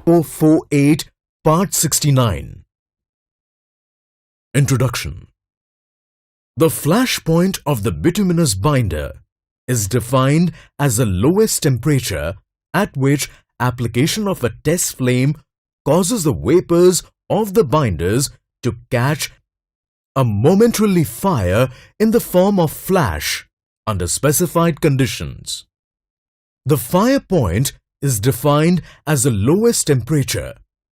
2048 Part 69. Introduction. The flash point of the bituminous binder is defined as the lowest temperature at which application of a test flame causes the vapors of the binders to catch a momentarily fire in the form of flash under specified conditions. The fire point is defined as the lowest temperature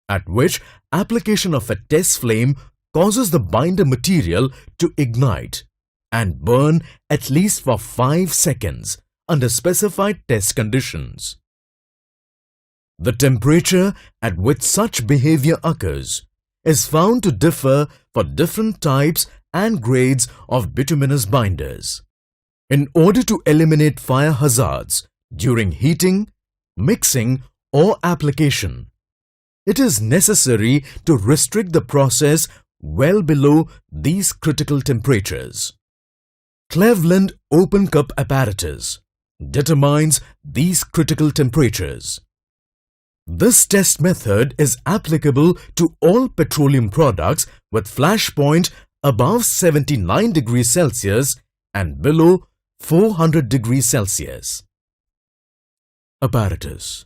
at which application of a test flame causes the binder material to ignite and burn at least for 5 seconds under specified test conditions. The temperature at which such behavior occurs is found to differ for different types and grades of bituminous binders. In order to eliminate fire hazards during heating, mixing or application, it is necessary to restrict the process well below these critical temperatures. Cleveland open cup apparatus determines these critical temperatures. This test method is applicable to all petroleum products with flash point above 79 degrees Celsius and below 400 degrees Celsius. Apparatus.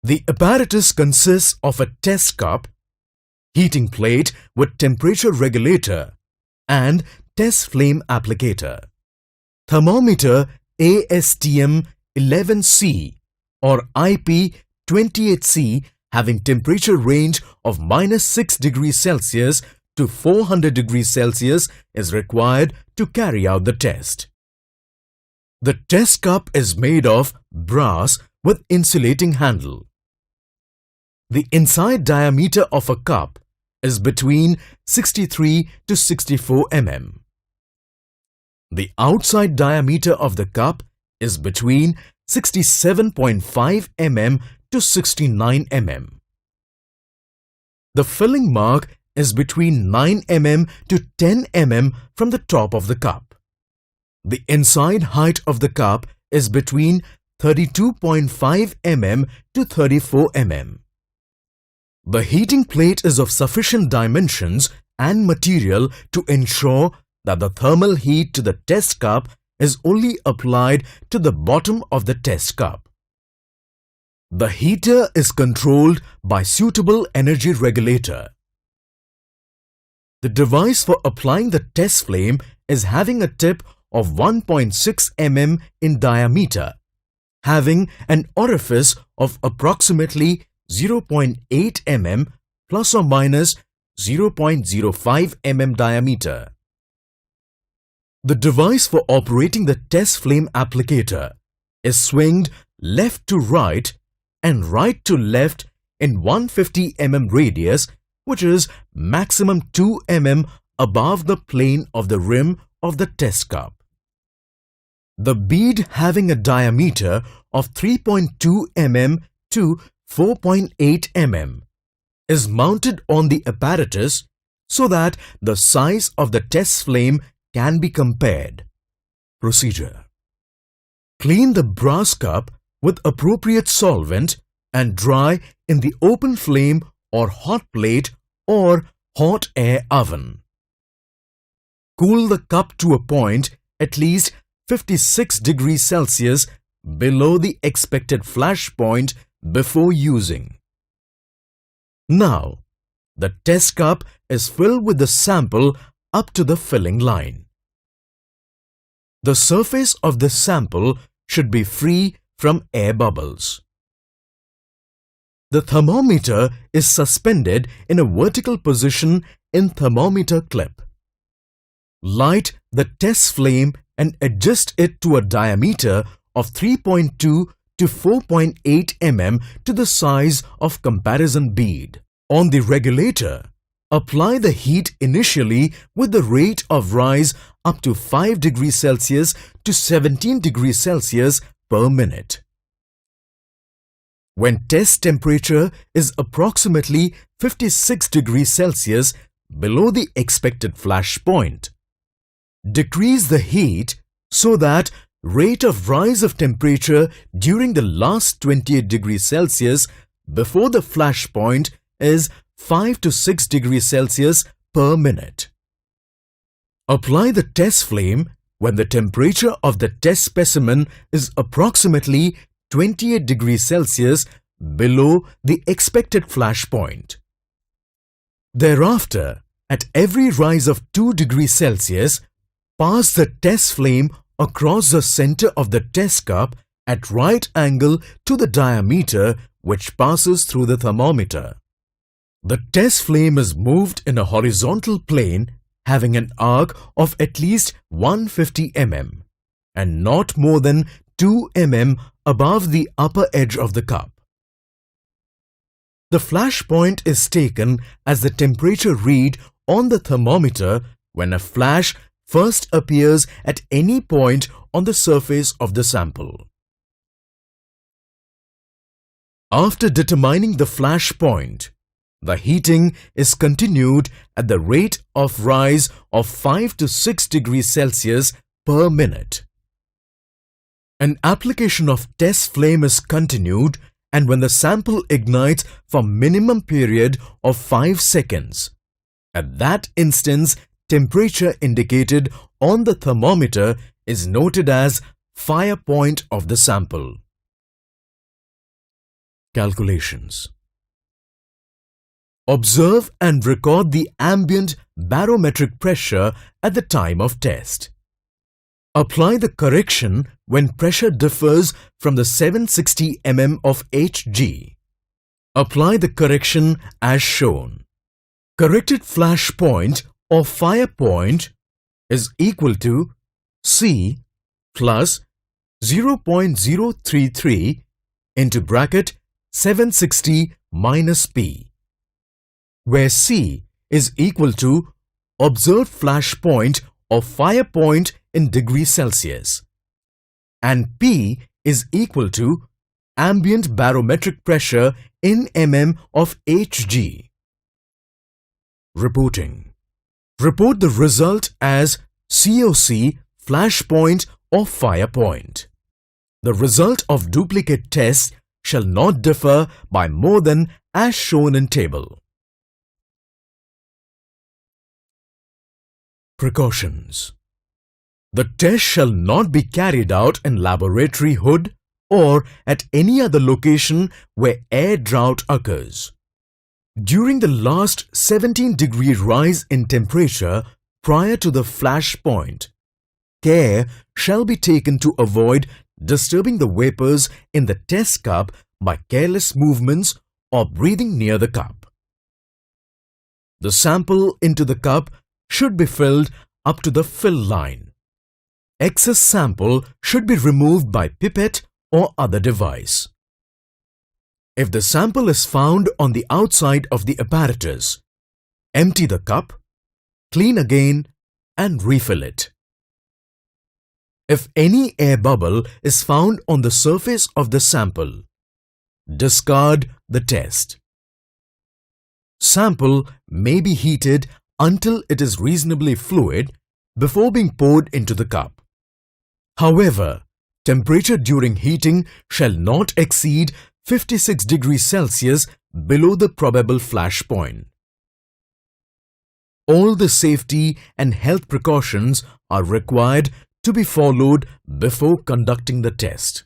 The apparatus consists of a test cup, heating plate with temperature regulator and test flame applicator. Thermometer ASTM 11C or IP28C having temperature range of -6 degrees Celsius to 400 degrees Celsius is required to carry out the test. The test cup is made of brass with insulating handle. The inside diameter of a cup is between 63 to 64 mm. The outside diameter of the cup is between 67.5 mm to 69 mm. The filling mark is between 9 mm to 10 mm from the top of the cup. The inside height of the cup is between 32.5 mm to 34 mm. The heating plate is of sufficient dimensions and material to ensure that the thermal heat to the test cup is only applied to the bottom of the test cup. The heater is controlled by suitable energy regulator. The device for applying the test flame is having a tip of 1.6 mm in diameter, having an orifice of approximately 0.8 mm plus or minus 0.05 mm diameter. The device for operating the test flame applicator is swinged left to right and right to left in 150 mm radius, which is maximum 2 mm above the plane of the rim of the test cup. The bead having a diameter of 3.2 mm to 4.8 mm is mounted on the apparatus so that the size of the test flame can be compared. Procedure. Clean the brass cup with appropriate solvent and dry in the open flame or hot plate or hot air oven. Cool the cup to a point at least 56 degrees Celsius below the expected flash point before using. Now, the test cup is filled with the sample up to the filling line. The surface of the sample should be free from air bubbles. The thermometer is suspended in a vertical position in thermometer clip. Light the test flame and adjust it to a diameter of 3.2 to 4.8 mm to the size of comparison bead. On the regulator, apply the heat initially with the rate of rise up to 5 degrees Celsius to 17 degrees Celsius per minute. When test temperature is approximately 56 degrees Celsius below the expected flash point, decrease the heat so that rate of rise of temperature during the last 28 degrees Celsius before the flash point is 5 to 6 degrees Celsius per minute. Apply the test flame when the temperature of the test specimen is approximately 28 degrees Celsius below the expected flash point. Thereafter, at every rise of 2 degrees Celsius, pass the test flame across the center of the test cup at right angle to the diameter which passes through the thermometer. The test flame is moved in a horizontal plane having an arc of at least 150 mm and not more than 2 mm above the upper edge of the cup. The flash point is taken as the temperature read on the thermometer when a flash first appears at any point on the surface of the sample. After determining the flash point, the heating is continued at the rate of rise of 5 to 6 degrees Celsius per minute. An application of test flame is continued, and when the sample ignites for minimum period of 5 seconds, at that instance temperature indicated on the thermometer is noted as fire point of the sample. Calculations. Observe and record the ambient barometric pressure at the time of test. Apply the correction when pressure differs from the 760 mm of Hg. Apply the correction as shown. Corrected flash point or fire point is equal to C plus 0.033 into bracket 760 minus P, where C is equal to observed flash point or fire point in degrees Celsius and P is equal to ambient barometric pressure in mm of Hg. Reporting. Report the result as COC flash point or fire point. The result of duplicate tests shall not differ by more than as shown in table. Precautions. The test shall not be carried out in laboratory hood or at any other location where air drought occurs. During the last 17-degree rise in temperature prior to the flash point, care shall be taken to avoid disturbing the vapors in the test cup by careless movements or breathing near the cup. The sample into the cup should be filled up to the fill line. Excess sample should be removed by pipette or other device. If the sample is found on the outside of the apparatus, empty the cup, clean again and refill it. If any air bubble is found on the surface of the sample, discard the test. Sample may be heated until it is reasonably fluid before being poured into the cup. However, temperature during heating shall not exceed 56 degrees Celsius below the probable flash point. All the safety and health precautions are required to be followed before conducting the test.